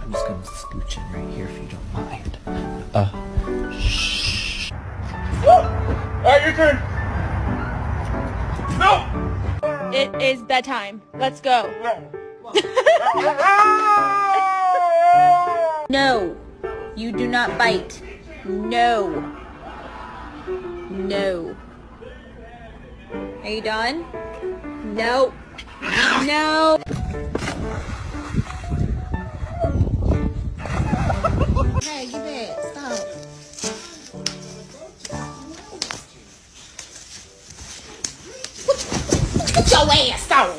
I'm just gonna scooch in right here if you don't mind. Shh. Alright, your turn. No! It is bedtime. Let's go. No. You do not bite. No. No. Are you done? No. No. Hey, give it. Stop. Put your ass on.